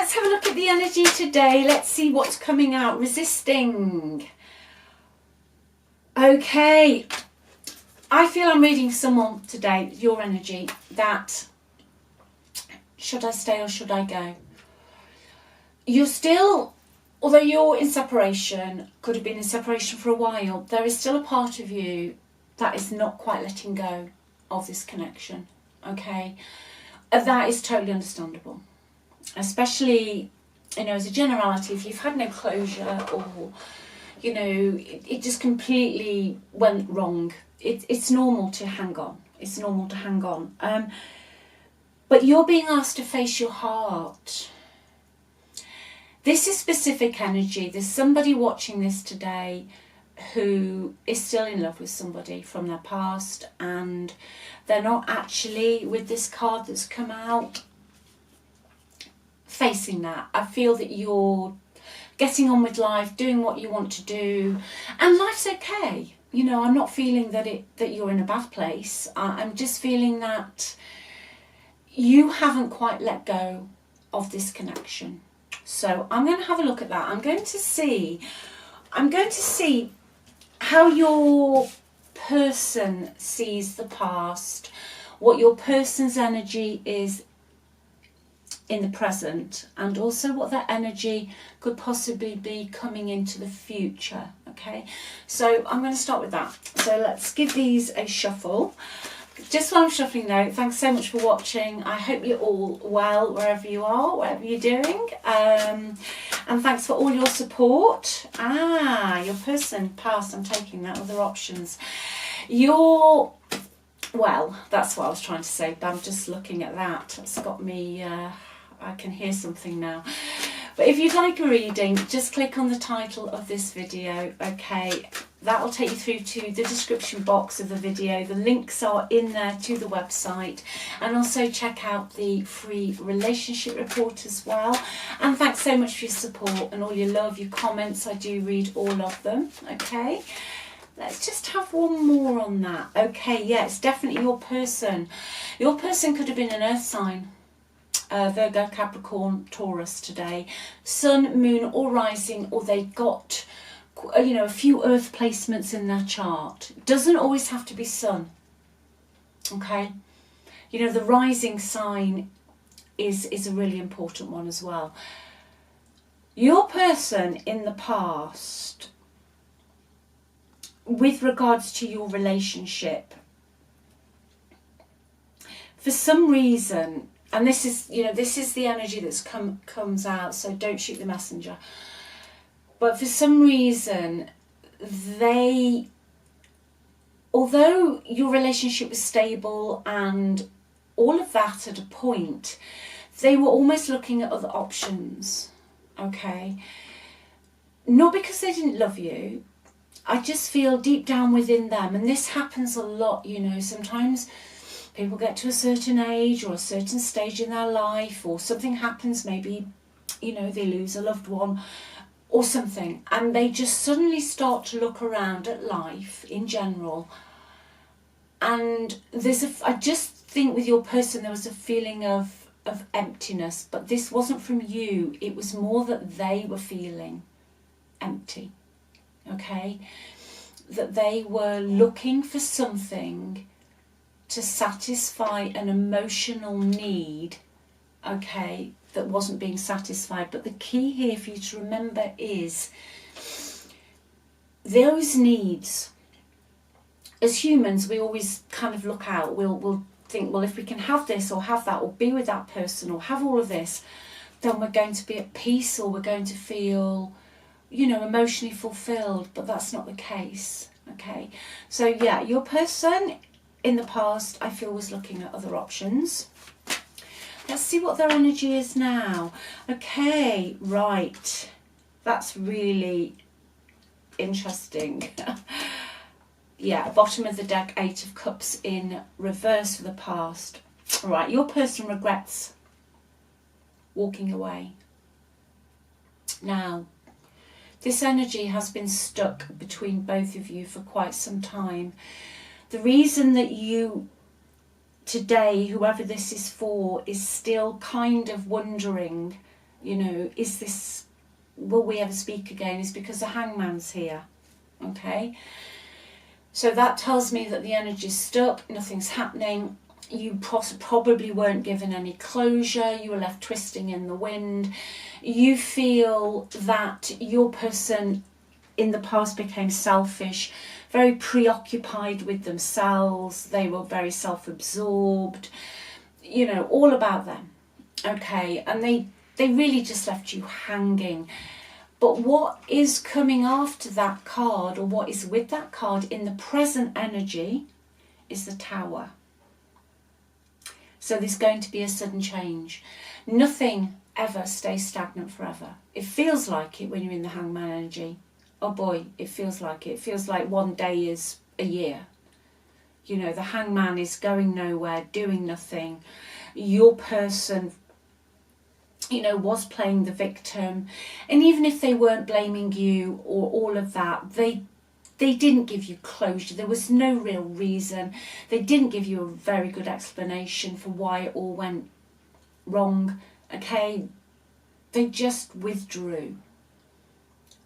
let's have a look at the energy today. Let's see what's coming out. Resisting. Okay. I feel I'm reading someone today, your energy, that should I stay or should I go? You're still, although you're in separation, could have been in separation for a while, there is still a part of you that is not quite letting go of this connection, okay? That is totally understandable. Especially, you know, as a generality, if you've had no closure or, you know, it just completely went wrong, it's normal to hang on. It's normal to hang on. But you're being asked to face your heart. This is specific energy. There's somebody watching this today who is still in love with somebody from their past, and they're not actually, with this card that's come out, facing that. I feel that you're getting on with life, doing what you want to do, and life's okay. You know, I'm not feeling that you're in a bad place. I'm just feeling that you haven't quite let go of this connection. So I'm going to have a look at that. I'm going to see how your person sees the past, what your person's energy is in the present, and also what that energy could possibly be coming into the future. Okay, so I'm going to start with that. So let's give these a shuffle. Just while I'm shuffling now, thanks so much for watching. I hope you're all well wherever you are, whatever you're doing. And thanks for all your support. Your person past, I'm taking that, other options. Well, that's what I was trying to say, but I'm just looking at that. It's got me, I can hear something now. But if you'd like a reading, just click on the title of this video, okay? That'll take you through to the description box of the video. The links are in there to the website, and also check out the free relationship report as well. And thanks so much for your support and all your love, your comments. I do read all of them, okay? Let's just have one more on that. Okay, yeah, it's definitely your person. Your person could have been an earth sign. Virgo, Capricorn, Taurus today. Sun, moon or rising, or they got, you know, a few earth placements in their chart. Doesn't always have to be sun. Okay, you know, the rising sign is a really important one as well. Your person in the past, with regards to your relationship, for some reason, and this is, you know, this is the energy that's comes out, so don't shoot the messenger. But for some reason, although your relationship was stable and all of that at a point, they were almost looking at other options, okay? Not because they didn't love you. I just feel deep down within them, and this happens a lot, you know, sometimes people get to a certain age or a certain stage in their life, or something happens, maybe, you know, they lose a loved one or something, and they just suddenly start to look around at life in general. And I just think with your person there was a feeling of emptiness, but this wasn't from you, it was more that they were feeling empty, okay? That they were looking for something to satisfy an emotional need, okay, that wasn't being satisfied. But the key here for you to remember is those needs, as humans, we always kind of look out, we'll think, well, if we can have this or have that or be with that person or have all of this, then we're going to be at peace, or we're going to feel, you know, emotionally fulfilled. But that's not the case, okay? So yeah, your person in the past, I feel, was looking at other options. Let's see what their energy is now. Okay, right. That's really interesting. Yeah, bottom of the deck, 8 of Cups in reverse for the past. Right, your person regrets walking away. Now, this energy has been stuck between both of you for quite some time. The reason that you today, whoever this is for, is still kind of wondering, is this, will we ever speak again, is because the Hangman's here. Okay, so that tells me that the energy's stuck, nothing's happening. You probably weren't given any closure, you were left twisting in the wind. You feel that your person in the past became selfish, very preoccupied with themselves, they were very self-absorbed, all about them. Okay, and they really just left you hanging. But what is coming after that card, or what is with that card in the present energy, is the Tower. So there's going to be a sudden change. Nothing ever stays stagnant forever. It feels like it when you're in the Hangman energy. Oh boy, it feels like it. It feels like one day is a year. The Hangman is going nowhere, doing nothing. Your person, was playing the victim. And even if they weren't blaming you or all of that, they didn't give you closure. There was no real reason. They didn't give you a very good explanation for why it all went wrong. Okay, they just withdrew.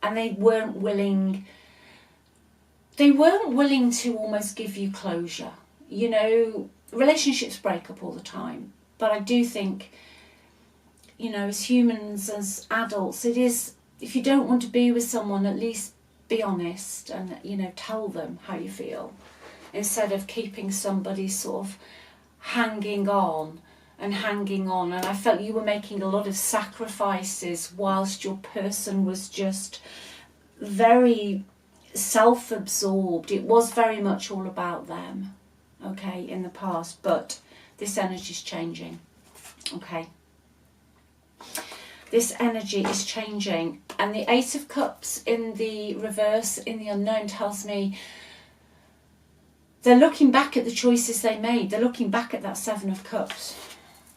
And they weren't willing to almost give you closure. Relationships break up all the time. But I do think, as humans, as adults, it is, if you don't want to be with someone, at least be honest and, tell them how you feel, instead of keeping somebody sort of hanging on. And I felt you were making a lot of sacrifices whilst your person was just very self-absorbed. It was very much all about them, okay, in the past, but this energy is changing, okay. This energy is changing, and the Ace of Cups in the reverse, in the unknown, tells me they're looking back at the choices they made. They're looking back at that Seven of Cups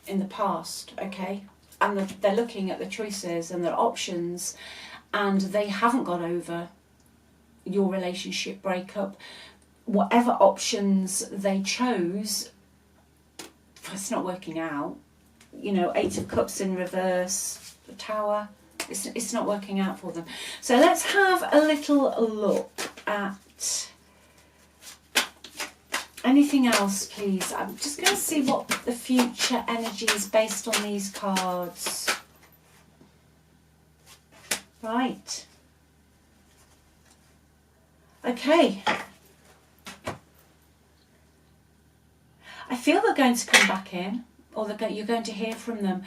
in the past, okay, and they're looking at the choices and their options, and they haven't got over your relationship breakup. Whatever options they chose, it's not working out. Eight of Cups in reverse, the Tower, it's not working out for them. So let's have a little look at anything else, please. I'm just going to see what the future energy is based on these cards. Right. Okay. I feel they're going to come back in, or you're going to hear from them.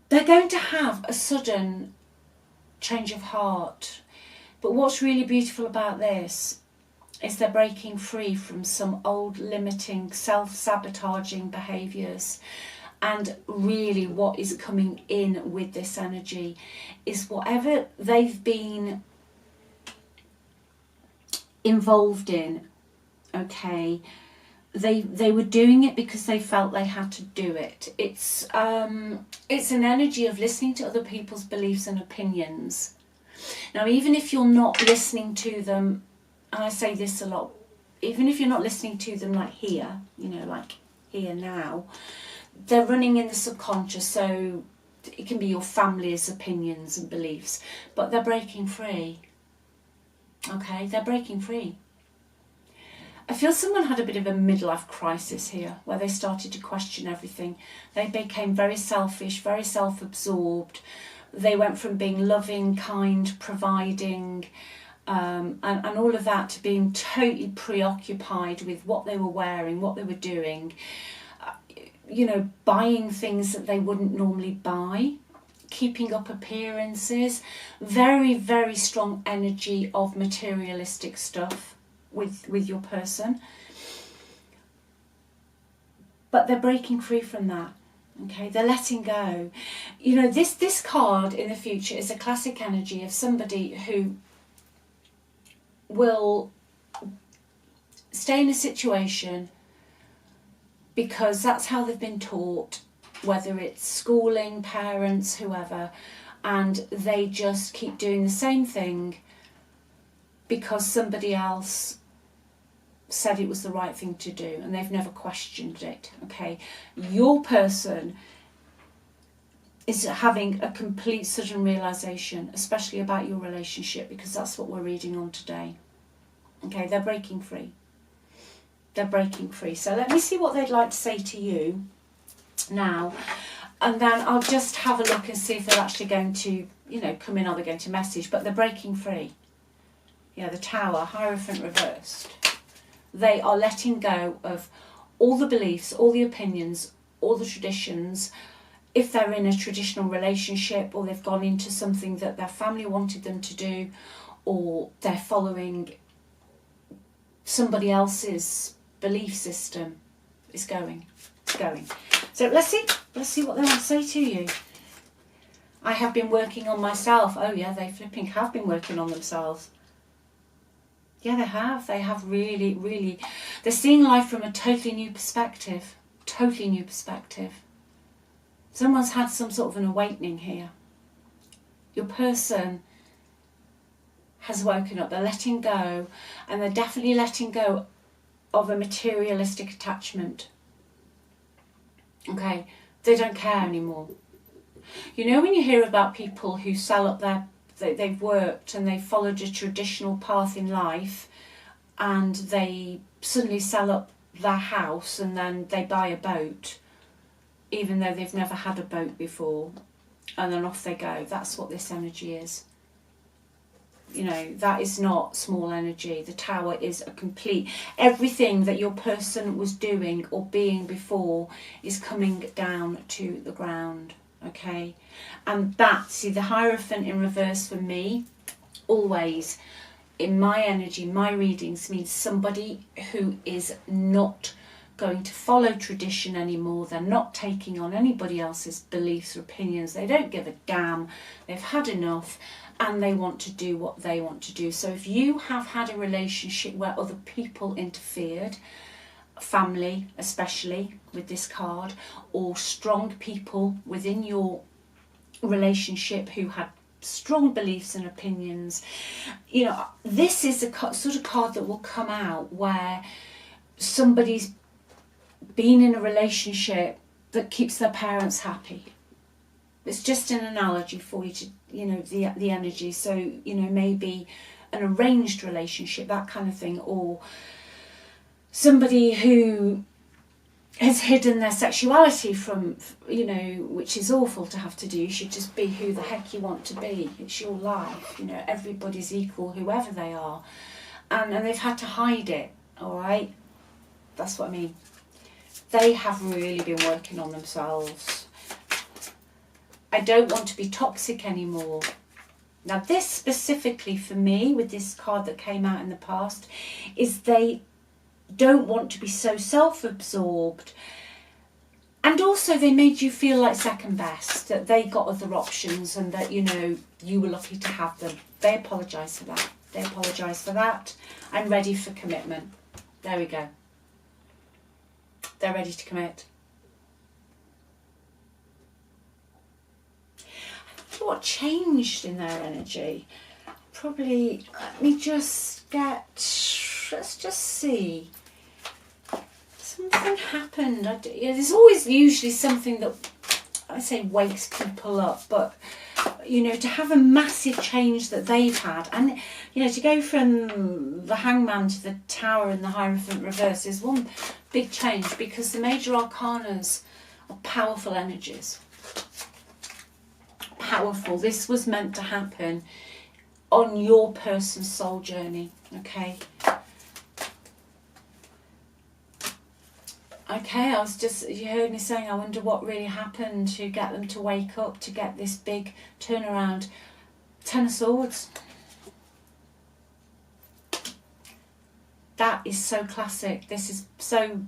They're going to have a sudden change of heart. But what's really beautiful about this is they're breaking free from some old limiting, self-sabotaging behaviours. And really what is coming in with this energy is whatever they've been involved in, okay, they were doing it because they felt they had to do it. It's an energy of listening to other people's beliefs and opinions. Now, even if you're not listening to them, and I say this a lot, even if you're not listening to them like here, like here now, they're running in the subconscious, so it can be your family's opinions and beliefs, but they're breaking free. Okay, they're breaking free. I feel someone had a bit of a midlife crisis here, where they started to question everything. They became very selfish, very self-absorbed. They went from being loving, kind, providing, and all of that, to being totally preoccupied with what they were wearing, what they were doing, buying things that they wouldn't normally buy, keeping up appearances, very, very strong energy of materialistic stuff with your person. But they're breaking free from that. Okay, they're letting go. This card in the future is a classic energy of somebody who will stay in a situation because that's how they've been taught, whether it's schooling, parents, whoever, and they just keep doing the same thing because somebody else said it was the right thing to do, and they've never questioned it. Okay, your person is having a complete sudden realization, especially about your relationship, because that's what we're reading on today. Okay, they're breaking free. They're breaking free. So let me see what they'd like to say to you now. And then I'll just have a look and see if they're actually going to, you know, come in or they're going to message. But they're breaking free. Yeah, the Tower, Hierophant reversed. They are letting go of all the beliefs, all the opinions, all the traditions. If they're in a traditional relationship, or they've gone into something that their family wanted them to do, or they're following somebody else's belief system, it's going. So let's see what they want to say to you. I have been working on myself. Oh yeah, they flipping have been working on themselves. Yeah, they have. They have really, really. They're seeing life from a totally new perspective. Totally new perspective. Someone's had some sort of an awakening here. Your person has woken up. They're letting go, and they're definitely letting go of a materialistic attachment. Okay, they don't care anymore. You know, when you hear about people who sell up they've worked and they've followed a traditional path in life, and they suddenly sell up their house and then they buy a boat, even though they've never had a boat before, and then off they go. That's what this energy is. You know, that is not small energy. The Tower is a complete, everything that your person was doing or being before is coming down to the ground, okay? And that, see, the Hierophant in reverse for me, always, in my energy, my readings, means somebody who is not going to follow tradition anymore. They're not taking on anybody else's beliefs or opinions. They don't give a damn. They've had enough. And they want to do what they want to do. So if you have had a relationship where other people interfered, family especially with this card, or strong people within your relationship who had strong beliefs and opinions, you know, this is a sort of card that will come out where somebody's been in a relationship that keeps their parents happy. It's just an analogy for you to, you know, the energy. So, you know, maybe an arranged relationship, that kind of thing, or somebody who has hidden their sexuality from, you know, which is awful to have to do. You should just be who the heck you want to be. It's your life, you know, everybody's equal, whoever they are. And they've had to hide it, all right? That's what I mean. They have really been working on themselves. I don't want to be toxic anymore. Now this specifically for me, with this card that came out in the past, is they don't want to be so self-absorbed. And also they made you feel like second best, that they got other options and that, you know, you were lucky to have them. They apologise for that. They apologise for that. I'm ready for commitment. There we go. They're ready to commit. What changed in their energy? Probably, let me just get, let's just see. Something happened. There's always usually something that, I say, wakes people up, but, you know, to have a massive change that they've had, and, you know, to go from the Hangman to the Tower and the Hierophant reverse is one big change, because the major arcanas are powerful energies. Powerful. This was meant to happen on your person's soul journey, okay? Okay, I was just, you heard me saying, I wonder what really happened to get them to wake up, to get this big turnaround. Ten of Swords. That is so classic. This is so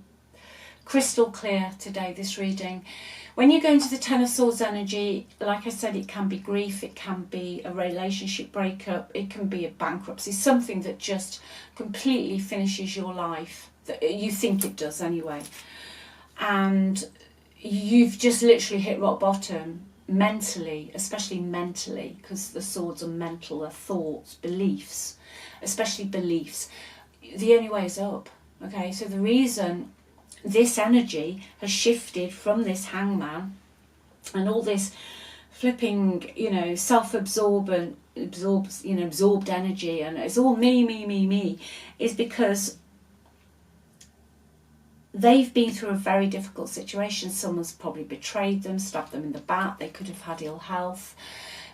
crystal clear today, this reading. When you go into the Ten of Swords energy, like I said, it can be grief, it can be a relationship breakup, it can be a bankruptcy, something that just completely finishes your life. You think it does anyway. And you've just literally hit rock bottom mentally, especially mentally, because the swords are mental, they're thoughts, beliefs, especially beliefs. The only way is up, okay? So the reason this energy has shifted from this Hangman and all this flipping, you know, absorbed energy, and it's all me, is because they've been through a very difficult situation. Someone's probably betrayed them, stabbed them in the back. They could have had ill health.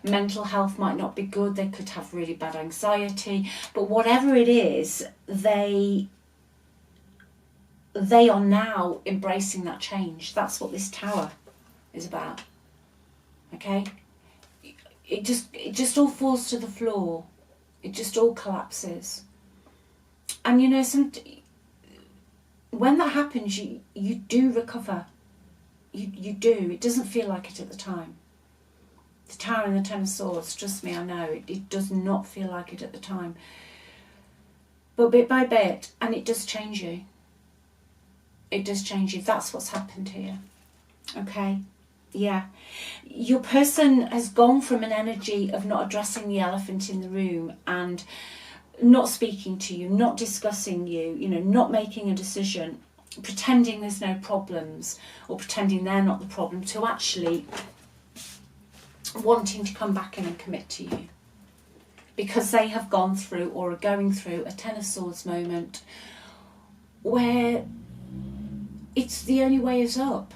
Mental health might not be good. They could have really bad anxiety. But whatever it is, they are now embracing that change. That's what this tower is about. Okay? It just all falls to the floor. It just all collapses. And you know, when that happens, you do recover. You do. It doesn't feel like it at the time. The Tower and the Ten of Swords, trust me, I know, it does not feel like it at the time. But bit by bit, and it does change you. It does change you. That's what's happened here. Okay? Yeah. Your person has gone from an energy of not addressing the elephant in the room and not speaking to you, not discussing you, you know, not making a decision, pretending there's no problems or pretending they're not the problem, to actually wanting to come back in and commit to you. Because they have gone through or are going through a Ten of Swords moment where it's the only way is up.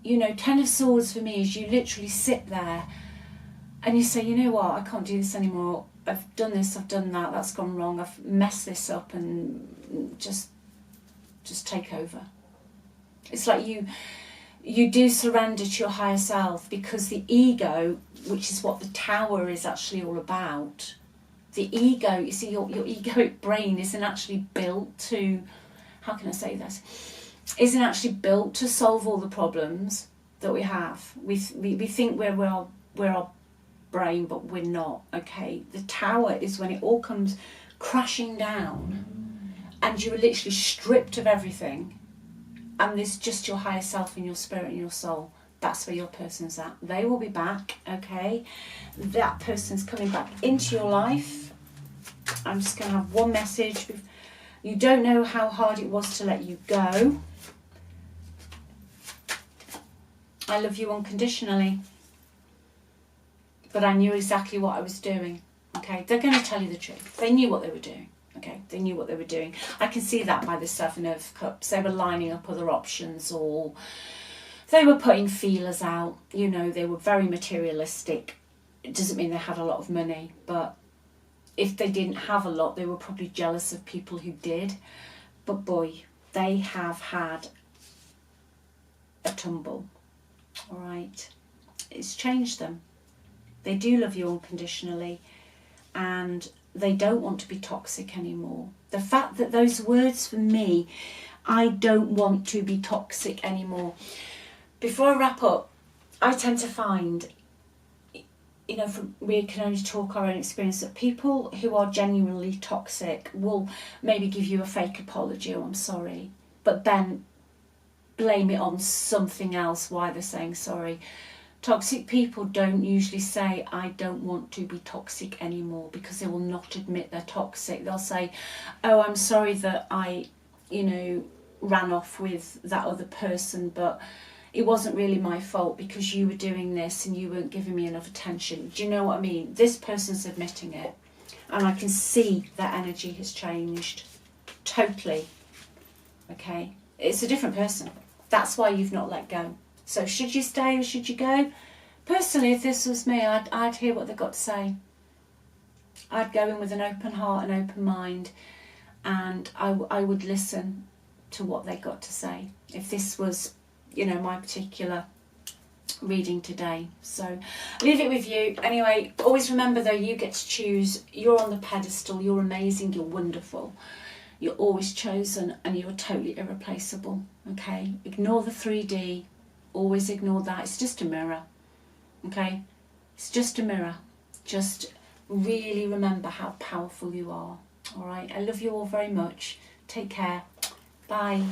You know, Ten of Swords for me is you literally sit there and you say, you know what, I can't do this anymore. I've done this, I've done that, that's gone wrong, I've messed this up, and just take over. It's like you do surrender to your higher self, because the ego, which is what the Tower is actually all about, the ego, you see, your egoic brain isn't actually built to, how can I say this, isn't actually built to solve all the problems that we have. We think we're our brain, but we're not. Okay, the Tower is when it all comes crashing down and you are literally stripped of everything, and there's just your higher self and your spirit and your soul. That's where your person's at. They will be back. Okay, that person's coming back into your life. I'm just going to have one message. You don't know how hard it was to let you go. I love you unconditionally, but I knew exactly what I was doing. Okay, they're going to tell you the truth. They knew what they were doing. Okay, they knew what they were doing. I can see that by the Seven of Cups. They were lining up other options, or they were putting feelers out. You know, they were very materialistic. It doesn't mean they had a lot of money, but if they didn't have a lot, they were probably jealous of people who did. But boy, they have had a tumble. All right, it's changed them. They do love you unconditionally, and they don't want to be toxic anymore. The fact that those words for me, I don't want to be toxic anymore. Before I wrap up, I tend to find, you know, we can only talk our own experience, that people who are genuinely toxic will maybe give you a fake apology, oh, I'm sorry, but then blame it on something else why they're saying sorry. Toxic people don't usually say, I don't want to be toxic anymore, because they will not admit they're toxic. They'll say, oh, I'm sorry that I, you know, ran off with that other person, but it wasn't really my fault because you were doing this and you weren't giving me enough attention. Do you know what I mean? This person's admitting it, and I can see that energy has changed totally. Okay? It's a different person. That's why you've not let go. So should you stay or should you go? Personally, if this was me, I'd hear what they've got to say. I'd go in with an open heart and open mind, and I would listen to what they got to say. If this was, you know, my particular reading today. So leave it with you. Anyway, always remember though, you get to choose. You're on the pedestal. You're amazing. You're wonderful. You're always chosen, and you're totally irreplaceable. Okay? Ignore the 3D. Always ignore that. It's just a mirror. Okay? It's just a mirror. Just really remember how powerful you are. All right? I love you all very much. Take care. Bye.